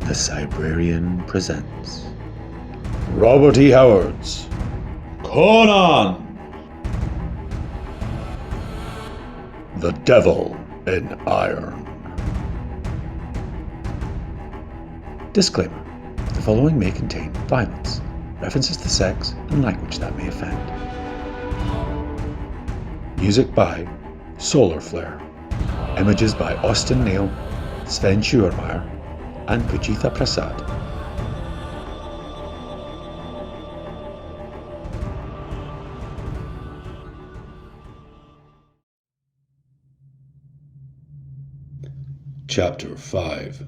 The Cybrarian presents Robert E. Howard's Conan! The Devil in Iron. Disclaimer: the following may contain violence, references to sex, and language that may offend. Music by Solar Flare. Images by Neill, Sven Scheuermeir, and Poojitha Prasad. Chapter 5.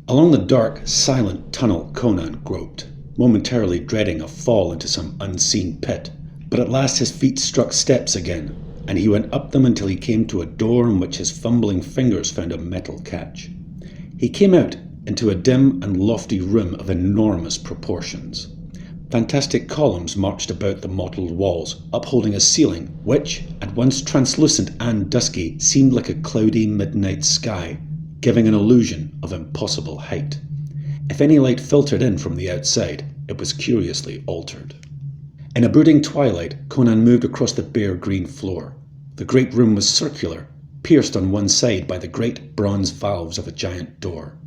Along the dark, silent tunnel Conan groped, momentarily dreading a fall into some unseen pit. But at last his feet struck steps again, and he went up them until he came to a door in which his fumbling fingers found a metal catch. He came out into a dim and lofty room of enormous proportions. Fantastic columns marched about the mottled walls, upholding a ceiling which, at once translucent and dusky, seemed like a cloudy midnight sky, giving an illusion of impossible height. If any light filtered in from the outside, it was curiously altered. In a brooding twilight, Conan moved across the bare green floor. The great room was circular, pierced on one side by the great bronze valves of a giant door.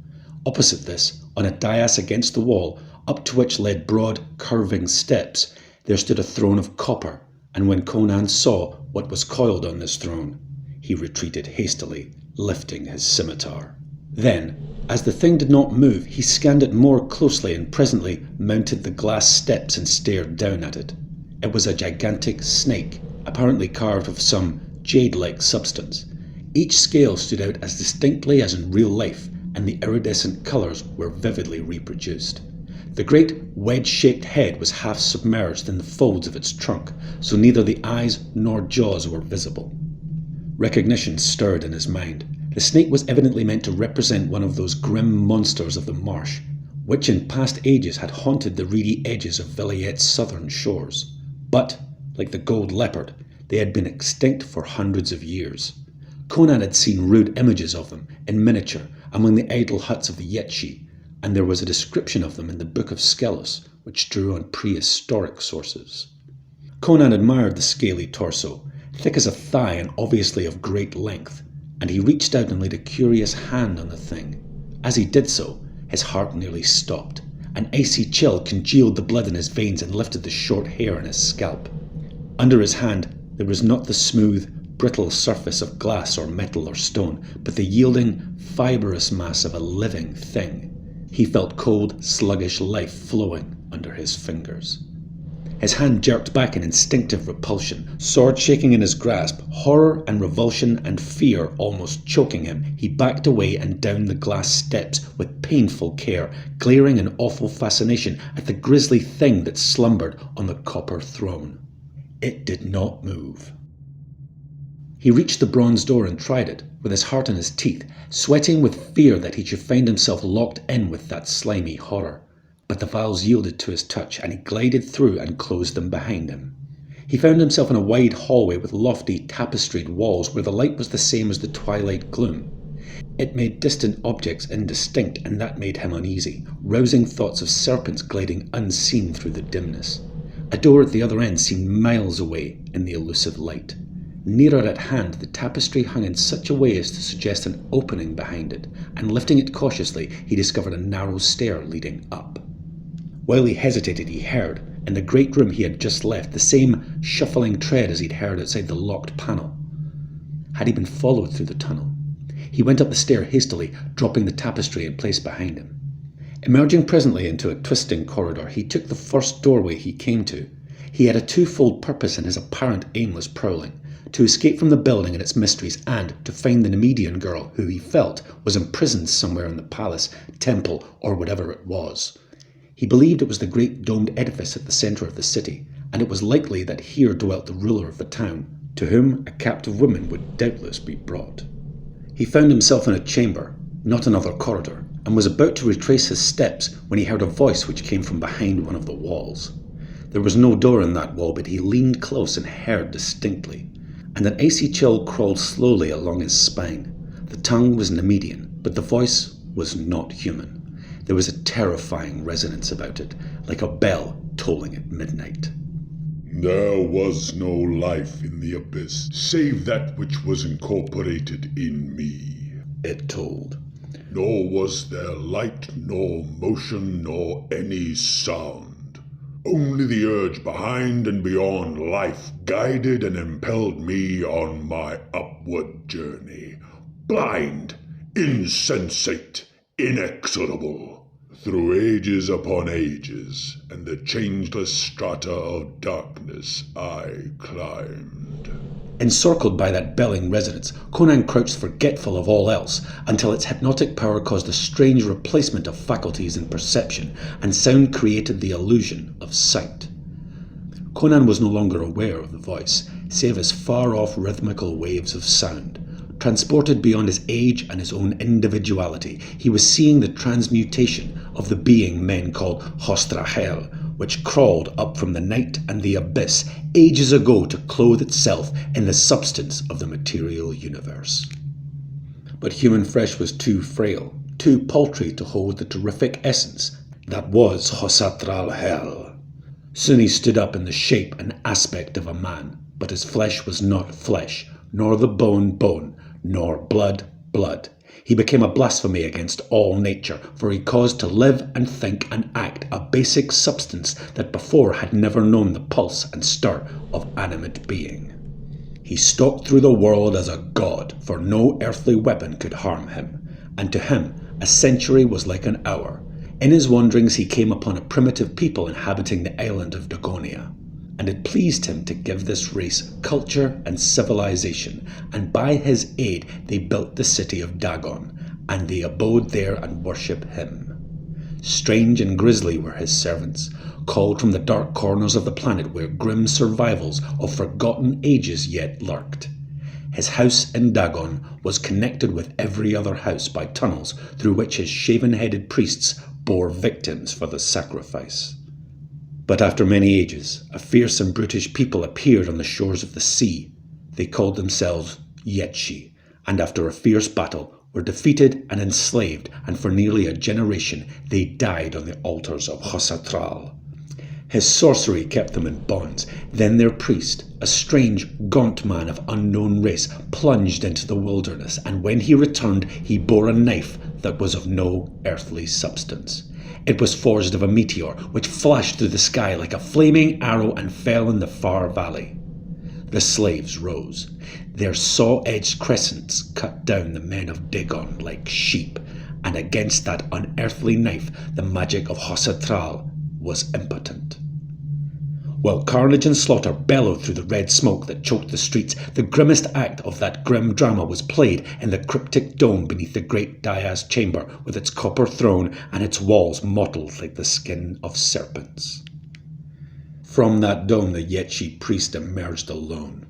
Opposite this, on a dais against the wall, up to which led broad, curving steps, there stood a throne of copper, and when Conan saw what was coiled on this throne, he retreated hastily, lifting his scimitar. Then, as the thing did not move, he scanned it more closely and presently mounted the glass steps and stared down at it. It was a gigantic snake, apparently carved of some jade-like substance. Each scale stood out as distinctly as in real life, and the iridescent colours were vividly reproduced. The great wedge-shaped head was half submerged in the folds of its trunk, so neither the eyes nor jaws were visible. Recognition stirred in his mind. The snake was evidently meant to represent one of those grim monsters of the marsh, which in past ages had haunted the reedy edges of Vilayet's southern shores. But, like the gold leopard, they had been extinct for hundreds of years. Conan had seen rude images of them, in miniature, among the idle huts of the Yetshi, and there was a description of them in the Book of Skelos, which drew on prehistoric sources. Conan admired the scaly torso, thick as a thigh and obviously of great length, and he reached out and laid a curious hand on the thing. As he did so, his heart nearly stopped. An icy chill congealed the blood in his veins and lifted the short hair on his scalp. Under his hand, there was not the smooth, brittle surface of glass or metal or stone, but the yielding, fibrous mass of a living thing. He felt cold, sluggish life flowing under his fingers. His hand jerked back in instinctive repulsion, sword shaking in his grasp, horror and revulsion and fear almost choking him. He backed away and down the glass steps with painful care, glaring in awful fascination at the grisly thing that slumbered on the copper throne. It did not move. He reached the bronze door and tried it, with his heart in his teeth, sweating with fear that he should find himself locked in with that slimy horror. But the valves yielded to his touch, and he glided through and closed them behind him. He found himself in a wide hallway with lofty, tapestried walls where the light was the same as the twilight gloom. It made distant objects indistinct, and that made him uneasy, rousing thoughts of serpents gliding unseen through the dimness. A door at the other end seemed miles away in the elusive light. Nearer at hand, the tapestry hung in such a way as to suggest an opening behind it, and lifting it cautiously, he discovered a narrow stair leading up. While he hesitated, he heard, in the great room he had just left, the same shuffling tread as he'd heard outside the locked panel. Had he been followed through the tunnel? He went up the stair hastily, dropping the tapestry in place behind him. Emerging presently into a twisting corridor, he took the first doorway he came to. He had a twofold purpose in his apparent aimless prowling: to escape from the building and its mysteries, and to find the Nemedian girl who he felt was imprisoned somewhere in the palace, temple, or whatever it was. He believed it was the great domed edifice at the centre of the city, and it was likely that here dwelt the ruler of the town, to whom a captive woman would doubtless be brought. He found himself in a chamber, not another corridor, and was about to retrace his steps when he heard a voice which came from behind one of the walls. There was no door in that wall, but he leaned close and heard distinctly, and an icy chill crawled slowly along his spine. The tongue was Nemedian, But the voice was not human. There was a terrifying resonance about it, like a bell tolling at midnight. There was no life in the abyss, save that which was incorporated in me, it told. Nor was there light, nor motion, nor any sound. Only the urge behind and beyond life guided and impelled me on my upward journey. Blind, insensate, inexorable. Through ages upon ages, and the changeless strata of darkness I climbed. Encircled by that belling resonance, Conan crouched forgetful of all else, until its hypnotic power caused a strange replacement of faculties in perception, and sound created the illusion of sight. Conan was no longer aware of the voice, save as far-off rhythmical waves of sound. Transported beyond his age and his own individuality, he was seeing the transmutation of the being men called Hostrahel, which crawled up from the night and the abyss ages ago to clothe itself in the substance of the material universe. But human flesh was too frail, too paltry to hold the terrific essence that was Hostrahel. Soon he stood up in the shape and aspect of a man, but his flesh was not flesh, nor the bone bone, nor blood blood. He became a blasphemy against all nature, for he caused to live and think and act a basic substance that before had never known the pulse and stir of animate being. He stalked through the world as a god, for no earthly weapon could harm him, and to him a century was like an hour. In his wanderings he came upon a primitive people inhabiting the island of Dagonia, and it pleased him to give this race culture and civilization, and by his aid they built the city of Dagon, and they abode there and worshipped him. Strange and grisly were his servants, called from the dark corners of the planet where grim survivals of forgotten ages yet lurked. His house in Dagon was connected with every other house by tunnels through which his shaven-headed priests bore victims for the sacrifice. But after many ages, a fierce and brutish people appeared on the shores of the sea. They called themselves Yetshi, and after a fierce battle were defeated and enslaved, and for nearly a generation they died on the altars of Hostrahel. His sorcery kept them in bonds. Then their priest, a strange, gaunt man of unknown race, plunged into the wilderness, and when he returned he bore a knife that was of no earthly substance. It was forged of a meteor, which flashed through the sky like a flaming arrow and fell in the far valley. The slaves rose. Their saw-edged crescents cut down the men of Dagon like sheep, and against that unearthly knife the magic of Hostrahel was impotent. While carnage and slaughter bellowed through the red smoke that choked the streets, the grimmest act of that grim drama was played in the cryptic dome beneath the great dais chamber, with its copper throne and its walls mottled like the skin of serpents. From that dome the Yetshi priest emerged alone.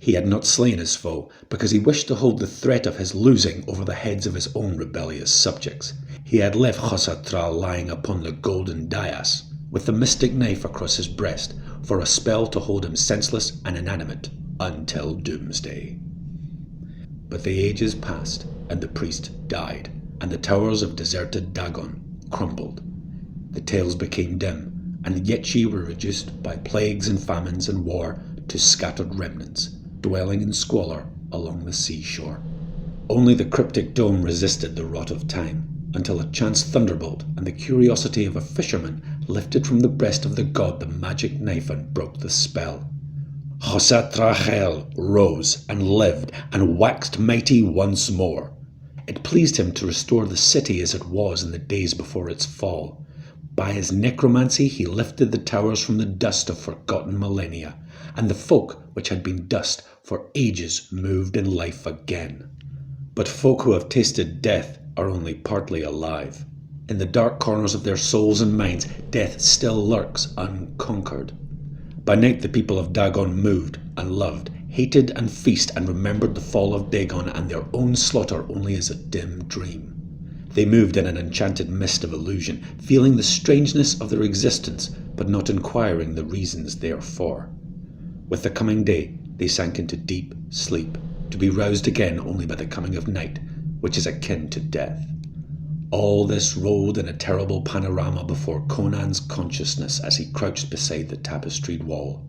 He had not slain his foe, because he wished to hold the threat of his losing over the heads of his own rebellious subjects. He had left Hostrahel lying upon the golden dais, with the mystic knife across his breast, for a spell to hold him senseless and inanimate until doomsday. But the ages passed, and the priest died, and the towers of deserted Dagon crumbled. The tales became dim, and the Yetshi were reduced by plagues and famines and war to scattered remnants, dwelling in squalor along the seashore. Only the cryptic dome resisted the rot of time, until a chance thunderbolt and the curiosity of a fisherman lifted from the breast of the god the magic knife and broke the spell. Hostrahel rose and lived and waxed mighty once more. It pleased him to restore the city as it was in the days before its fall. By his necromancy he lifted the towers from the dust of forgotten millennia, and the folk which had been dust for ages moved in life again. But folk who have tasted death are only partly alive. In the dark corners of their souls and minds, death still lurks unconquered. By night the people of Dagon moved and loved, hated and feasted, and remembered the fall of Dagon and their own slaughter only as a dim dream. They moved in an enchanted mist of illusion, feeling the strangeness of their existence, but not inquiring the reasons therefor. With the coming day, they sank into deep sleep, to be roused again only by the coming of night, which is akin to death. All this rolled in a terrible panorama before Conan's consciousness as he crouched beside the tapestried wall.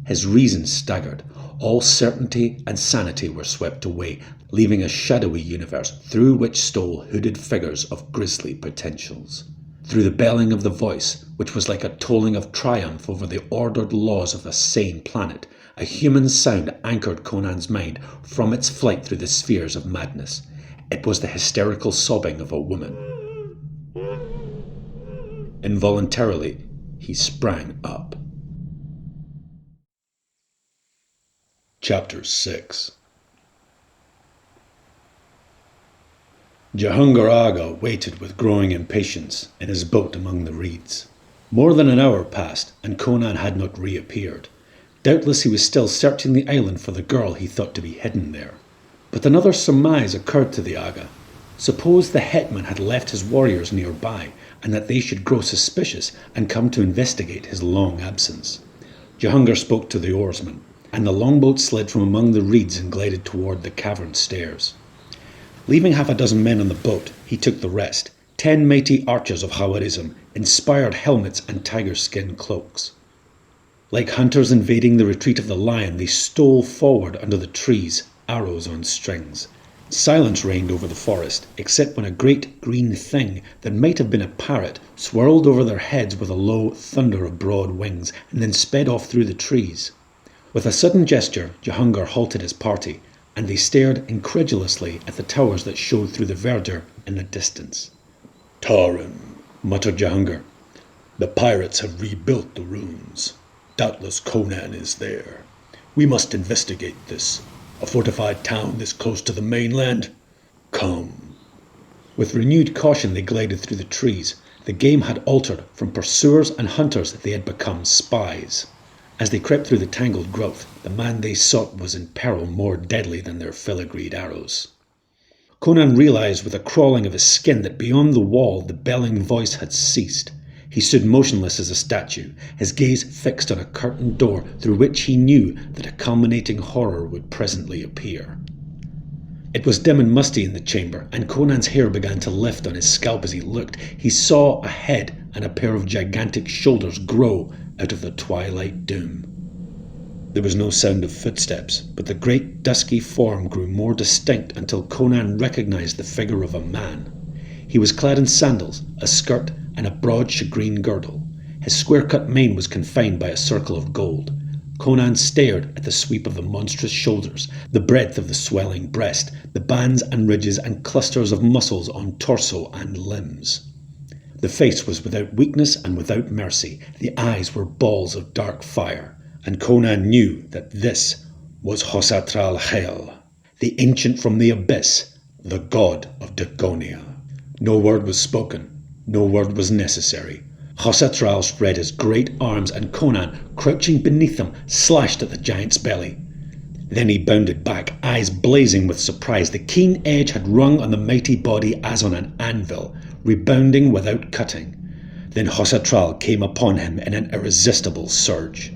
His reason staggered. All certainty and sanity were swept away, leaving a shadowy universe through which stole hooded figures of grisly potentials. Through the belling of the voice, which was like a tolling of triumph over the ordered laws of a sane planet, a human sound anchored Conan's mind from its flight through the spheres of madness. It was the hysterical sobbing of a woman. Involuntarily, he sprang up. Chapter 6. Jahangir Agha waited with growing impatience in his boat among the reeds. More than an hour passed, and Conan had not reappeared. Doubtless he was still searching the island for the girl he thought to be hidden there. But another surmise occurred to the Agha. Suppose the hetman had left his warriors nearby, and that they should grow suspicious and come to investigate his long absence. Jahangir spoke to the oarsman, and the longboat slid from among the reeds and glided toward the cavern stairs. Leaving half a dozen men on the boat, he took the rest, 10 mighty archers of Khawarizm, inspired helmets and tiger-skin cloaks. Like hunters invading the retreat of the lion, they stole forward under the trees, arrows on strings. Silence reigned over the forest, except when a great green thing that might have been a parrot swirled over their heads with a low thunder of broad wings, and then sped off through the trees. With a sudden gesture, Jahangir halted his party, and they stared incredulously at the towers that showed through the verdure in the distance. Tarim, muttered Jahangir. the pirates have rebuilt the ruins. Doubtless Conan is there. We must investigate this. A fortified town this close to the mainland? Come. With renewed caution they glided through the trees. The game had altered. From pursuers and hunters they had become spies. As they crept through the tangled growth, the man they sought was in peril more deadly than their filigreed arrows. Conan realized with a crawling of his skin that beyond the wall the belling voice had ceased. He stood motionless as a statue, his gaze fixed on a curtained door through which he knew that a culminating horror would presently appear. It was dim and musty in the chamber, and Conan's hair began to lift on his scalp as he looked. He saw a head and a pair of gigantic shoulders grow out of the twilight doom. There was no sound of footsteps, but the great dusky form grew more distinct until Conan recognized the figure of a man. He was clad in sandals, a skirt, and a broad shagreen girdle. His square-cut mane was confined by a circle of gold. Conan stared at the sweep of the monstrous shoulders, the breadth of the swelling breast, the bands and ridges and clusters of muscles on torso and limbs. The face was without weakness and without mercy. The eyes were balls of dark fire, and Conan knew that this was Khosatral Khel, the ancient from the abyss, the god of Dagonia. No word was spoken. No word was necessary. Khosatral spread his great arms, and Conan, crouching beneath them, slashed at the giant's belly. Then he bounded back, eyes blazing with surprise. The keen edge had rung on the mighty body as on an anvil, rebounding without cutting. Then Khosatral came upon him in an irresistible surge.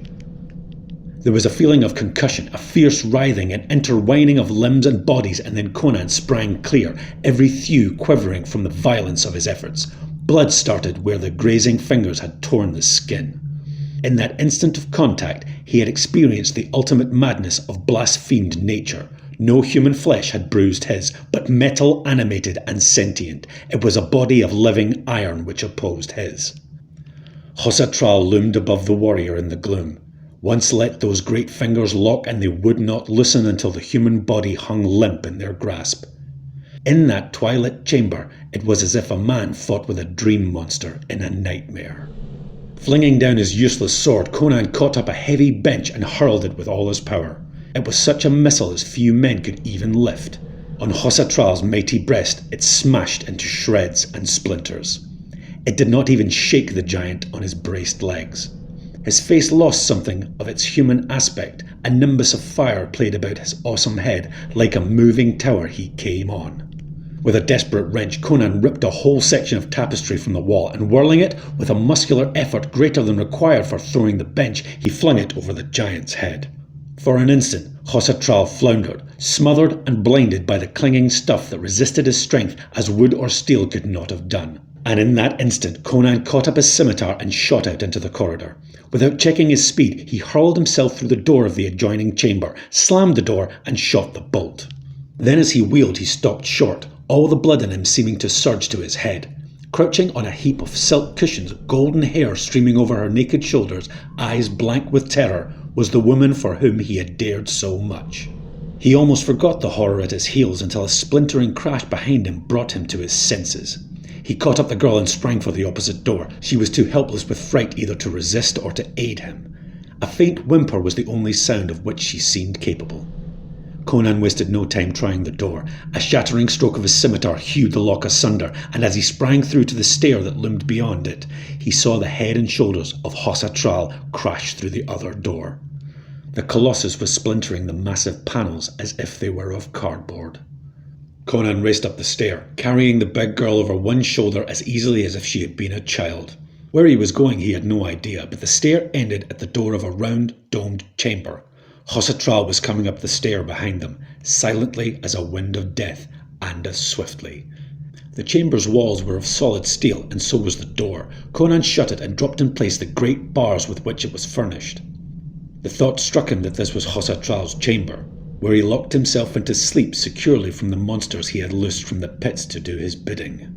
There was a feeling of concussion, a fierce writhing and intertwining of limbs and bodies, and then Conan sprang clear, every thew quivering from the violence of his efforts. Blood started where the grazing fingers had torn the skin. In that instant of contact, he had experienced the ultimate madness of blasphemed nature. No human flesh had bruised his, but metal animated and sentient. It was a body of living iron which opposed his. Khosatral loomed above the warrior in the gloom. Once let those great fingers lock, and they would not loosen until the human body hung limp in their grasp. In that twilit chamber, it was as if a man fought with a dream monster in a nightmare. Flinging down his useless sword, Conan caught up a heavy bench and hurled it with all his power. It was such a missile as few men could even lift. On Khosatral's mighty breast, it smashed into shreds and splinters. It did not even shake the giant on his braced legs. His face lost something of its human aspect. A nimbus of fire played about his awesome head. Like a moving tower he came on. With a desperate wrench, Conan ripped a whole section of tapestry from the wall, and whirling it, with a muscular effort greater than required for throwing the bench, he flung it over the giant's head. For an instant, Khosatral floundered, smothered and blinded by the clinging stuff that resisted his strength as wood or steel could not have done. And in that instant, Conan caught up his scimitar and shot out into the corridor. Without checking his speed, he hurled himself through the door of the adjoining chamber, slammed the door and shot the bolt. Then as he wheeled, he stopped short, all the blood in him seeming to surge to his head. Crouching on a heap of silk cushions, golden hair streaming over her naked shoulders, eyes blank with terror, was the woman for whom he had dared so much. He almost forgot the horror at his heels until a splintering crash behind him brought him to his senses. He caught up the girl and sprang for the opposite door. She was too helpless with fright either to resist or to aid him. A faint whimper was the only sound of which she seemed capable. Conan wasted no time trying the door. A shattering stroke of his scimitar hewed the lock asunder, and as he sprang through to the stair that loomed beyond it, he saw the head and shoulders of Khosatral crash through the other door. The Colossus was splintering the massive panels as if they were of cardboard. Conan raced up the stair, carrying the big girl over one shoulder as easily as if she had been a child. Where he was going he had no idea, but the stair ended at the door of a round, domed chamber. Khosatral was coming up the stair behind them, silently as a wind of death, and as swiftly. The chamber's walls were of solid steel, and so was the door. Conan shut it and dropped in place the great bars with which it was furnished. The thought struck him that this was Khosatral's chamber, where he locked himself into sleep securely from the monsters he had loosed from the pits to do his bidding.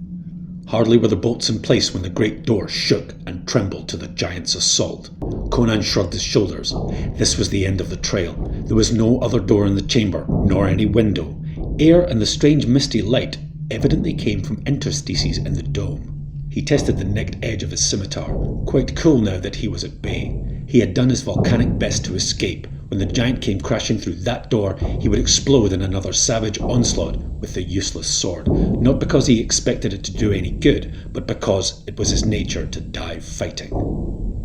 Hardly were the bolts in place when the great door shook and trembled to the giant's assault. Conan shrugged his shoulders. This was the end of the trail. There was no other door in the chamber, nor any window. Air and the strange misty light evidently came from interstices in the dome. He tested the nicked edge of his scimitar, quite cool now that he was at bay. He had done his volcanic best to escape. When the giant came crashing through that door, he would explode in another savage onslaught with the useless sword, not because he expected it to do any good, but because it was his nature to die fighting.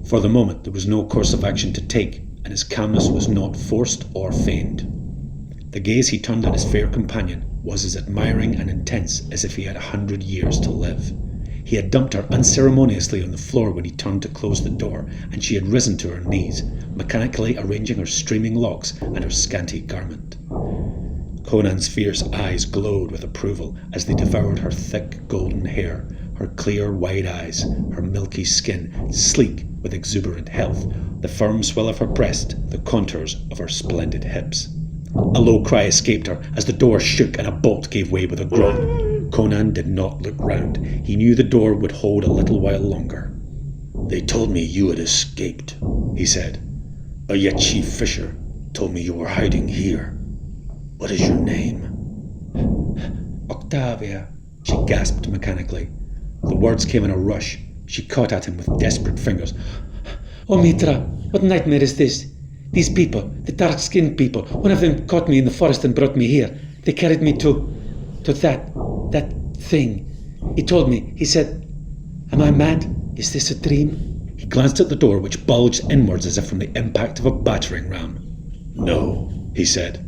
For the moment, there was no course of action to take, and his calmness was not forced or feigned. The gaze he turned on his fair companion was as admiring and intense as if he had 100 years to live. He had dumped her unceremoniously on the floor when he turned to close the door, and she had risen to her knees, mechanically arranging her streaming locks and her scanty garment. Conan's fierce eyes glowed with approval as they devoured her thick golden hair, her clear wide eyes, her milky skin, sleek with exuberant health, the firm swell of her breast, the contours of her splendid hips. A low cry escaped her as the door shook and a bolt gave way with a groan. Conan did not look round. He knew the door would hold a little while longer. "They told me you had escaped," he said. "A Yetchi fisher told me you were hiding here. What is your name?" "Octavia," she gasped mechanically. The words came in a rush. She caught at him with desperate fingers. "Oh, Mitra, what nightmare is this? These people, the dark-skinned people, one of them caught me in the forest and brought me here. They carried me to that thing. He told me, he said, am I mad? Is this a dream?" He glanced at the door, which bulged inwards as if from the impact of a battering ram. "No," he said.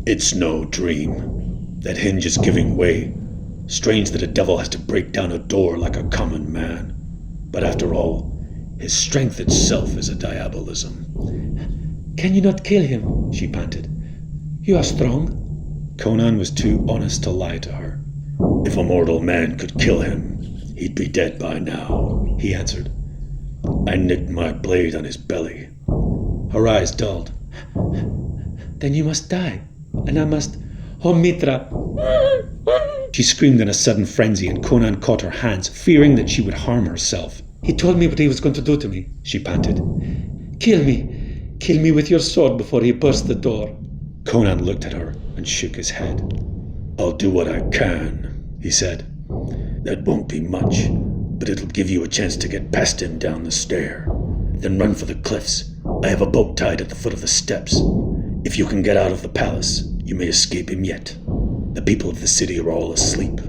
"It's no dream. That hinge is giving way. Strange that a devil has to break down a door like a common man. But after all, his strength itself is a diabolism." "Can you not kill him?" she panted. "You are strong." Conan was too honest to lie to her. "If a mortal man could kill him, he'd be dead by now," he answered. "I nicked my blade on his belly." Her eyes dulled. "Then you must die, and I must... Oh, Mitra!" She screamed in a sudden frenzy, and Conan caught her hands, fearing that she would harm herself. "He told me what he was going to do to me," she panted. Kill me with your sword before he bursts the door." Conan looked at her and shook his head. "I'll do what I can," he said. "That won't be much, but it'll give you a chance to get past him down the stair. Then run for the cliffs. I have a boat tied at the foot of the steps. If you can get out of the palace, you may escape him yet. The people of the city are all asleep."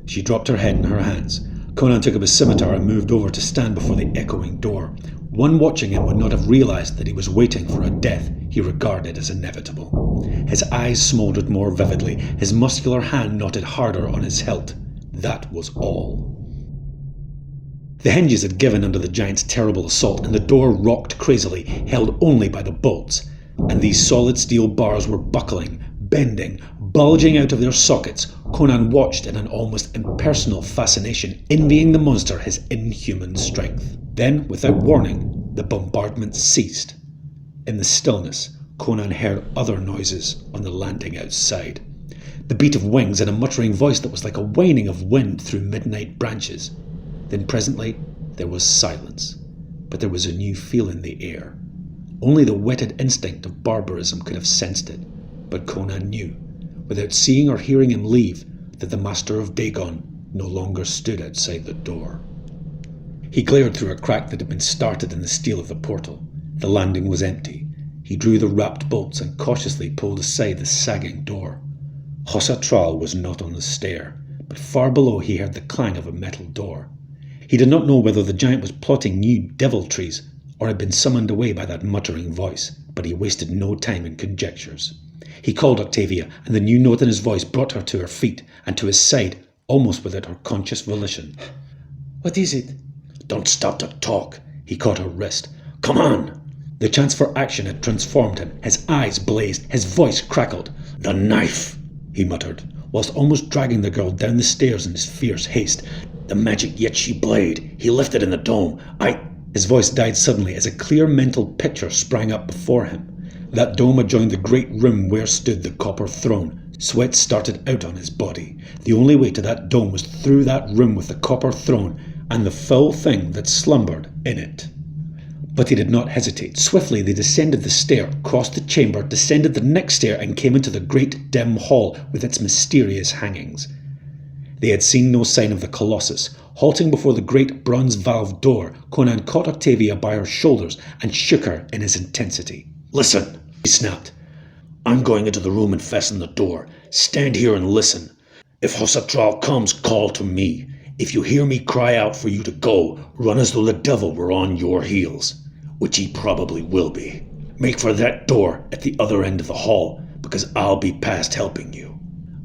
She dropped her head in her hands. Conan took up his scimitar and moved over to stand before the echoing door. One watching him would not have realized that he was waiting for a death he regarded as inevitable. His eyes smoldered more vividly, his muscular hand knotted harder on his hilt. That was all. The hinges had given under the giant's terrible assault, and the door rocked crazily, held only by the bolts. and these solid steel bars were buckling, bending, bulging out of their sockets. Conan watched in an almost impersonal fascination, envying the monster his inhuman strength. Then, without warning, the bombardment ceased. In the stillness, Conan heard other noises on the landing outside. The beat of wings and a muttering voice that was like a whining of wind through midnight branches. Then presently, there was silence, but there was a new feel in the air. Only the whetted instinct of barbarism could have sensed it, but Conan knew, without seeing or hearing him leave, that the master of Dagon no longer stood outside the door. He glared through a crack that had been started in the steel of the portal. The landing was empty. He drew the wrapped bolts and cautiously pulled aside the sagging door. Hossatral was not on the stair, but far below he heard the clang of a metal door. He did not know whether the giant was plotting new deviltries or had been summoned away by that muttering voice, but he wasted no time in conjectures. He called Octavia, and the new note in his voice brought her to her feet and to his side, almost without her conscious volition. "What is it?" "Don't stop to talk." He caught her wrist. "Come on!" The chance for action had transformed him. His eyes blazed, his voice crackled. "The knife!" he muttered, whilst almost dragging the girl down the stairs in his fierce haste. "The magic Yetshi blade. He left it in the dome. His voice died suddenly as a clear mental picture sprang up before him. That dome adjoined the great room where stood the copper throne. Sweat started out on his body. The only way to that dome was through that room with the copper throne and the foul thing that slumbered in it. But he did not hesitate. Swiftly they descended the stair, crossed the chamber, descended the next stair, and came into the great dim hall with its mysterious hangings. They had seen no sign of the Colossus. Halting before the great bronze-valved door, Conan caught Octavia by her shoulders and shook her in his intensity. "Listen," he snapped. "I'm going into the room and fasten the door. Stand here and listen. If Hossatral comes, call to me. If you hear me cry out for you to go, run as though the devil were on your heels, which he probably will be. Make for that door at the other end of the hall, because I'll be past helping you.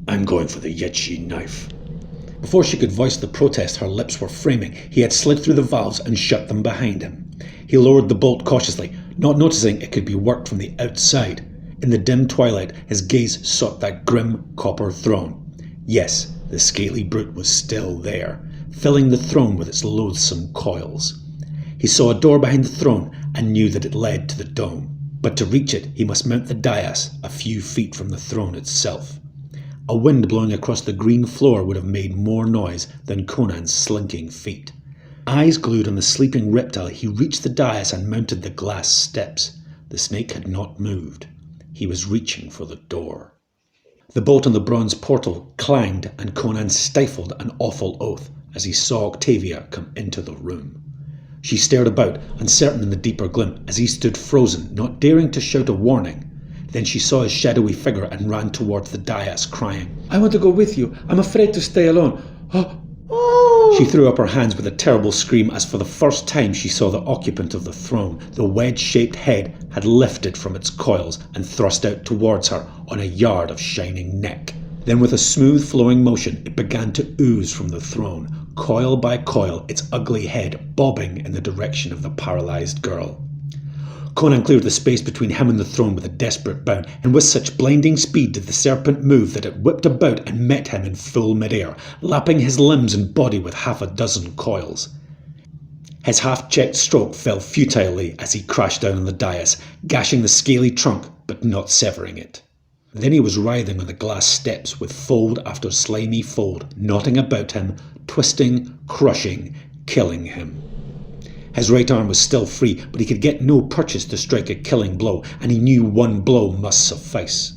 I'm going for the Yetshi knife." Before she could voice the protest her lips were framing, he had slid through the valves and shut them behind him. He lowered the bolt cautiously, not noticing it could be worked from the outside. In the dim twilight, his gaze sought that grim copper throne. Yes, the scaly brute was still there, filling the throne with its loathsome coils. He saw a door behind the throne and knew that it led to the dome. But to reach it, he must mount the dais a few feet from the throne itself. A wind blowing across the green floor would have made more noise than Conan's slinking feet. Eyes glued on the sleeping reptile, he reached the dais and mounted the glass steps. The snake had not moved. He was reaching for the door. The bolt on the bronze portal clanged, and Conan stifled an awful oath as he saw Octavia come into the room. She stared about, uncertain in the deeper glint, as he stood frozen, not daring to shout a warning. Then she saw his shadowy figure and ran towards the dais, crying, "I want to go with you. I'm afraid to stay alone. Oh!" She threw up her hands with a terrible scream as for the first time she saw the occupant of the throne. The wedge-shaped head had lifted from its coils and thrust out towards her on a yard of shining neck. Then with a smooth flowing motion it began to ooze from the throne, coil by coil, its ugly head bobbing in the direction of the paralysed girl. Conan cleared the space between him and the throne with a desperate bound, and with such blinding speed did the serpent move that it whipped about and met him in full mid-air, lapping his limbs and body with half a dozen coils. His half-checked stroke fell futilely as he crashed down on the dais, gashing the scaly trunk but not severing it. Then he was writhing on the glass steps with fold after slimy fold, knotting about him, twisting, crushing, killing him. His right arm was still free, but he could get no purchase to strike a killing blow, and he knew one blow must suffice.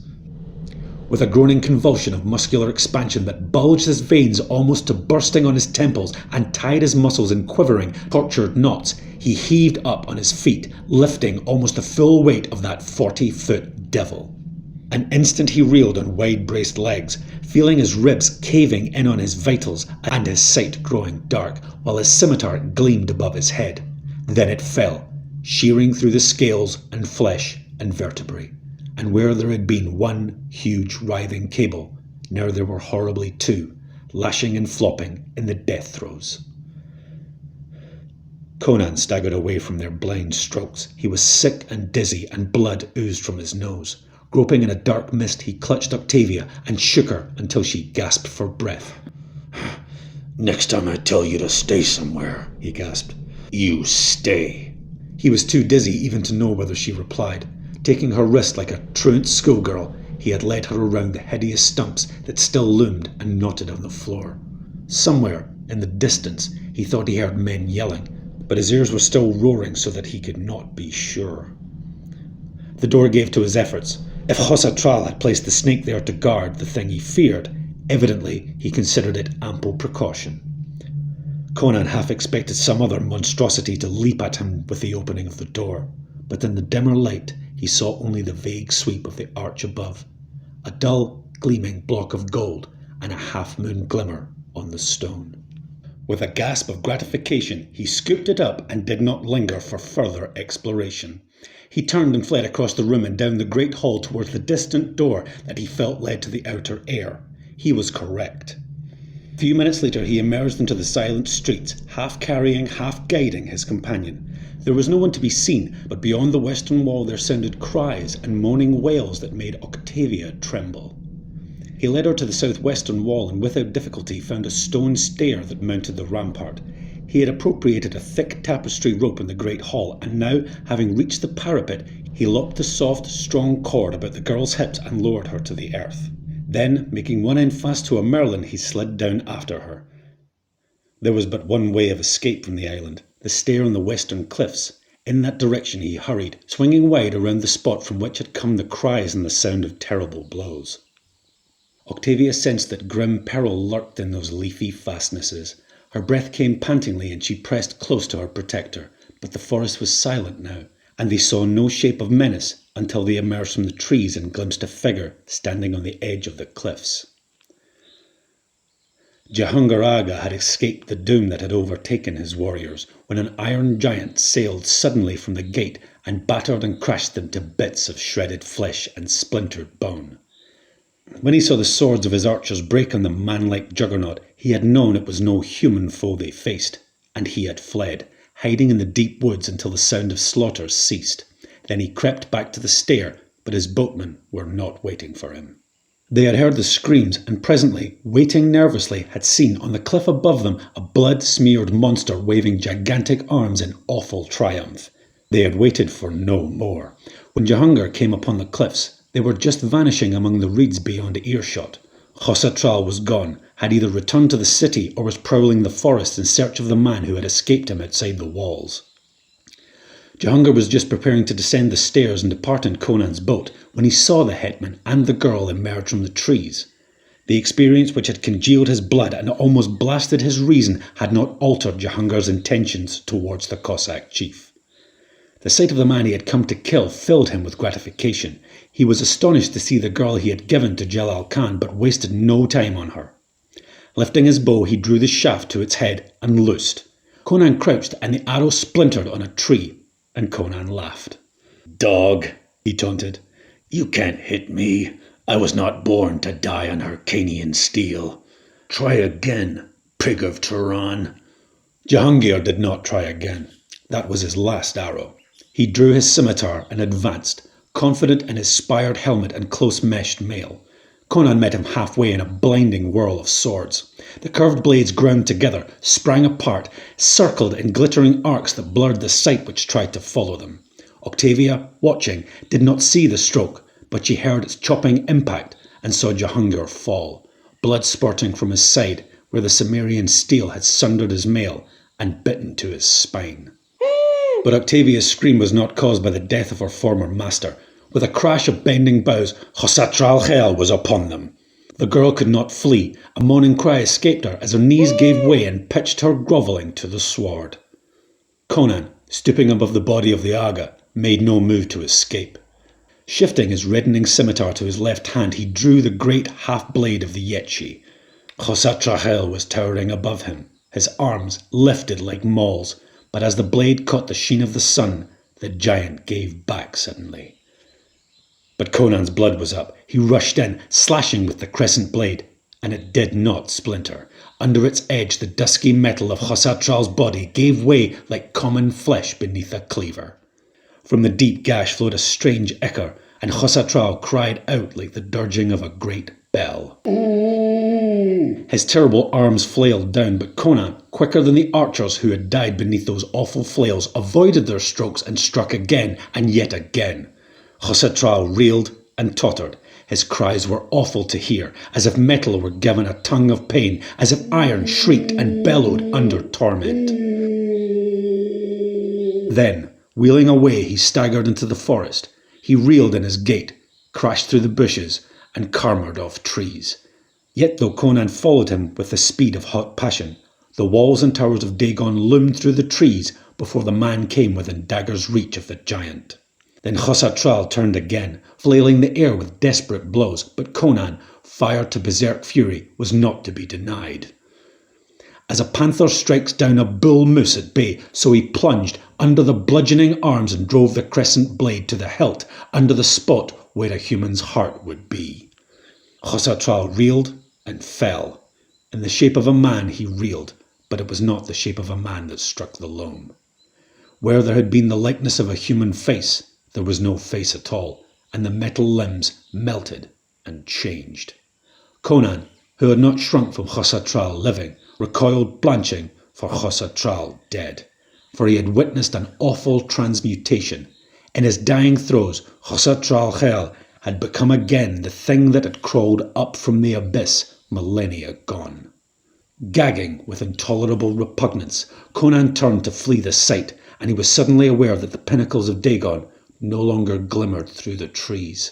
With a groaning convulsion of muscular expansion that bulged his veins almost to bursting on his temples and tied his muscles in quivering, tortured knots, he heaved up on his feet, lifting almost the full weight of that 40-foot devil. An instant he reeled on wide-braced legs, feeling his ribs caving in on his vitals and his sight growing dark, while his scimitar gleamed above his head. Then it fell, shearing through the scales and flesh and vertebrae, and where there had been one huge writhing cable, now there were horribly two, lashing and flopping in the death throes. Conan staggered away from their blind strokes. He was sick and dizzy, and blood oozed from his nose. Groping in a dark mist, he clutched Octavia and shook her until she gasped for breath. "Next time I tell you to stay somewhere," he gasped, "you stay." He was too dizzy even to know whether she replied. Taking her wrist like a truant schoolgirl, he had led her around the hideous stumps that still loomed and knotted on the floor. Somewhere, in the distance, he thought he heard men yelling, but his ears were still roaring so that he could not be sure. The door gave to his efforts. If Khosatral had placed the snake there to guard the thing he feared, evidently he considered it ample precaution. Conan half expected some other monstrosity to leap at him with the opening of the door, but in the dimmer light he saw only the vague sweep of the arch above, a dull, gleaming block of gold, and a half-moon glimmer on the stone. With a gasp of gratification, he scooped it up and did not linger for further exploration. He turned and fled across the room and down the great hall towards the distant door that he felt led to the outer air. He was correct. A few minutes later he emerged into the silent streets, half carrying, half guiding his companion. There was no one to be seen, but beyond the western wall there sounded cries and moaning wails that made Octavia tremble. He led her to the southwestern wall and without difficulty found a stone stair that mounted the rampart. He had appropriated a thick tapestry rope in the great hall, and now, having reached the parapet, he locked the soft, strong cord about the girl's hips and lowered her to the earth. Then, making one end fast to a merlin, he slid down after her. There was but one way of escape from the island, the stair on the western cliffs. In that direction he hurried, swinging wide around the spot from which had come the cries and the sound of terrible blows. Octavia sensed that grim peril lurked in those leafy fastnesses. Her breath came pantingly and she pressed close to her protector, but the forest was silent now, and they saw no shape of menace until they emerged from the trees and glimpsed a figure standing on the edge of the cliffs. Jahangir Agha had escaped the doom that had overtaken his warriors when an iron giant sailed suddenly from the gate and battered and crashed them to bits of shredded flesh and splintered bone. When he saw the swords of his archers break on the man-like juggernaut, he had known it was no human foe they faced, and he had fled, hiding in the deep woods until the sound of slaughter ceased. Then he crept back to the stair, but his boatmen were not waiting for him. They had heard the screams, and presently, waiting nervously, had seen on the cliff above them a blood-smeared monster waving gigantic arms in awful triumph. They had waited for no more. When Jahangir came upon the cliffs, they were just vanishing among the reeds beyond earshot. Khosatral was gone, had either returned to the city or was prowling the forest in search of the man who had escaped him outside the walls. Jahangir was just preparing to descend the stairs and depart in Conan's boat when he saw the hetman and the girl emerge from the trees. The experience which had congealed his blood and almost blasted his reason had not altered Jahangir's intentions towards the Cossack chief. The sight of the man he had come to kill filled him with gratification. He was astonished to see the girl he had given to Jalal Khan, but wasted no time on her. Lifting his bow, he drew the shaft to its head and loosed. Conan crouched, and the arrow splintered on a tree, and Conan laughed. "Dog," he taunted, "you can't hit me. I was not born to die on Hyrcanian steel. Try again, pig of Turan." Jahangir did not try again. That was his last arrow. He drew his scimitar and advanced, confident in his spired helmet and close-meshed mail. Conan met him halfway in a blinding whirl of swords. The curved blades ground together, sprang apart, circled in glittering arcs that blurred the sight which tried to follow them. Octavia, watching, did not see the stroke, but she heard its chopping impact and saw Jahangir fall, blood spurting from his side where the Cimmerian steel had sundered his mail and bitten to his spine. But Octavia's scream was not caused by the death of her former master. With a crash of bending boughs, Khosatral was upon them. The girl could not flee. A moaning cry escaped her as her knees gave way and pitched her grovelling to the sward. Conan, stooping above the body of the Agha, made no move to escape. Shifting his reddening scimitar to his left hand, he drew the great half-blade of the Yetshi. Khosatral was towering above him, his arms lifted like mauls, but as the blade caught the sheen of the sun, the giant gave back suddenly. But Conan's blood was up. He rushed in, slashing with the crescent blade, and it did not splinter. Under its edge, the dusky metal of Khosatral's body gave way like common flesh beneath a cleaver. From the deep gash flowed a strange echo, and Khosatral cried out like the dirging of a great bell. His terrible arms flailed down, but Conan, quicker than the archers who had died beneath those awful flails, avoided their strokes and struck again and yet again. Khosatral reeled and tottered. His cries were awful to hear, as if metal were given a tongue of pain, as if iron shrieked and bellowed under torment. Then, wheeling away, he staggered into the forest. He reeled in his gait, crashed through the bushes, and carmered off trees. Yet though Conan followed him with the speed of hot passion, the walls and towers of Dagon loomed through the trees before the man came within dagger's reach of the giant. Then Khosatral turned again, flailing the air with desperate blows, but Conan, fired to berserk fury, was not to be denied. As a panther strikes down a bull moose at bay, so he plunged under the bludgeoning arms and drove the crescent blade to the hilt, under the spot where a human's heart would be. Khosatral reeled and fell. In the shape of a man he reeled, but it was not the shape of a man that struck the loam. Where there had been the likeness of a human face, there was no face at all, and the metal limbs melted and changed. Conan, who had not shrunk from Khosatral living, recoiled blanching for Khosatral dead, for he had witnessed an awful transmutation. In his dying throes, Khosatral Khel had become again the thing that had crawled up from the abyss millennia gone. Gagging with intolerable repugnance, Conan turned to flee the sight, and he was suddenly aware that the pinnacles of Dagon no longer glimmered through the trees.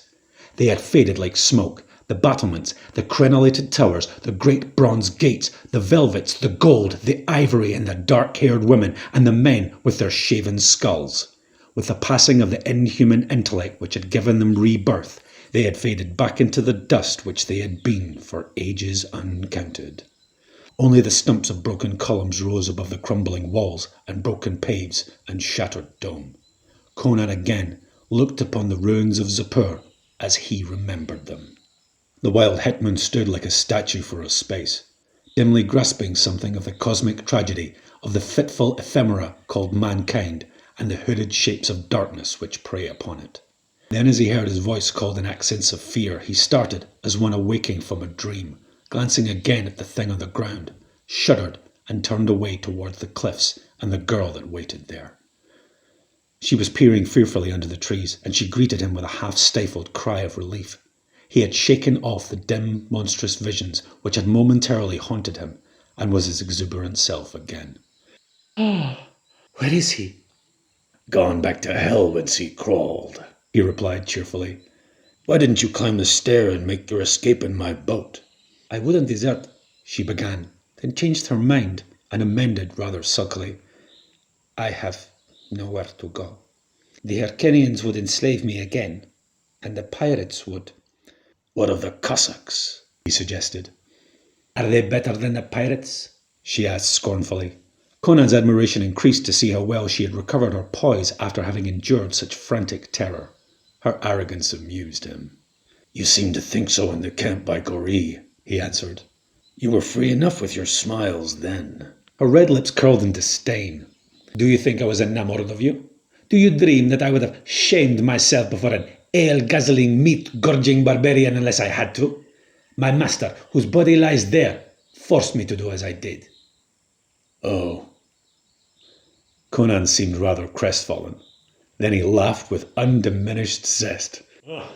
They had faded like smoke. The battlements, the crenellated towers, the great bronze gates, the velvets, the gold, the ivory, and the dark-haired women, and the men with their shaven skulls. With the passing of the inhuman intellect which had given them rebirth, they had faded back into the dust which they had been for ages uncounted. Only the stumps of broken columns rose above the crumbling walls and broken paves and shattered dome. Conan again looked upon the ruins of Zippur as he remembered them. The wild hetman stood like a statue for a space, dimly grasping something of the cosmic tragedy, of the fitful ephemera called mankind, and the hooded shapes of darkness which prey upon it. Then as he heard his voice called in accents of fear, he started as one awaking from a dream, glancing again at the thing on the ground, shuddered and turned away towards the cliffs and the girl that waited there. She was peering fearfully under the trees, and she greeted him with a half-stifled cry of relief. He had shaken off the dim, monstrous visions which had momentarily haunted him, and was his exuberant self again. Where is he? Gone back to hell whence he crawled, he replied cheerfully. Why didn't you climb the stair and make your escape in my boat? I wouldn't desert, she began, then changed her mind and amended rather sulkily. I have nowhere to go. The Hyrcanians would enslave me again, and the pirates would. What of the Cossacks? He suggested. Are they better than the pirates? She asked scornfully. Conan's admiration increased to see how well she had recovered her poise after having endured such frantic terror. Her arrogance amused him. You seemed to think so in the camp by Gori, he answered. You were free enough with your smiles then. Her red lips curled in disdain. Do you think I was enamored of you? Do you dream that I would have shamed myself before an ale-guzzling, meat-gorging barbarian unless I had to? My master, whose body lies there, forced me to do as I did. Oh. Conan seemed rather crestfallen. Then he laughed with undiminished zest.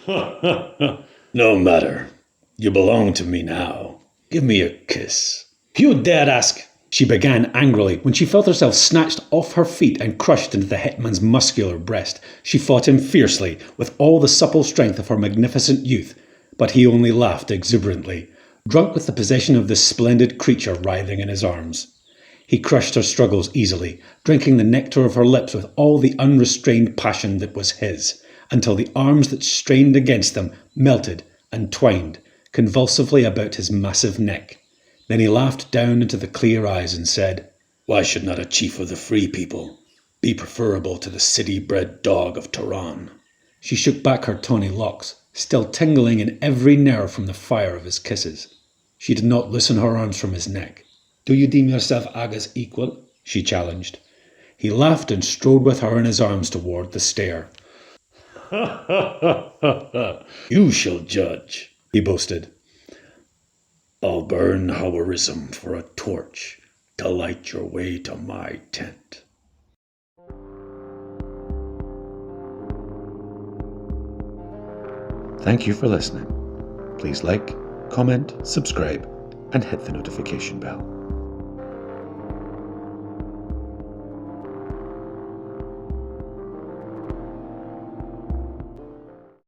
No matter. You belong to me now. Give me a kiss. You dare ask! She began angrily. When she felt herself snatched off her feet and crushed into the hetman's muscular breast, she fought him fiercely, with all the supple strength of her magnificent youth, but he only laughed exuberantly, drunk with the possession of this splendid creature writhing in his arms. He crushed her struggles easily, drinking the nectar of her lips with all the unrestrained passion that was his, until the arms that strained against them melted and twined convulsively about his massive neck. Then he laughed down into the clear eyes and said, Why should not a chief of the free people be preferable to the city-bred dog of Tehran? She shook back her tawny locks, still tingling in every nerve from the fire of his kisses. She did not loosen her arms from his neck. Do you deem yourself Agha's equal? She challenged. He laughed and strode with her in his arms toward the stair. You shall judge, he boasted. I'll burn Howerism for a torch to light your way to my tent. Thank you for listening. Please like, comment, subscribe, and hit the notification bell.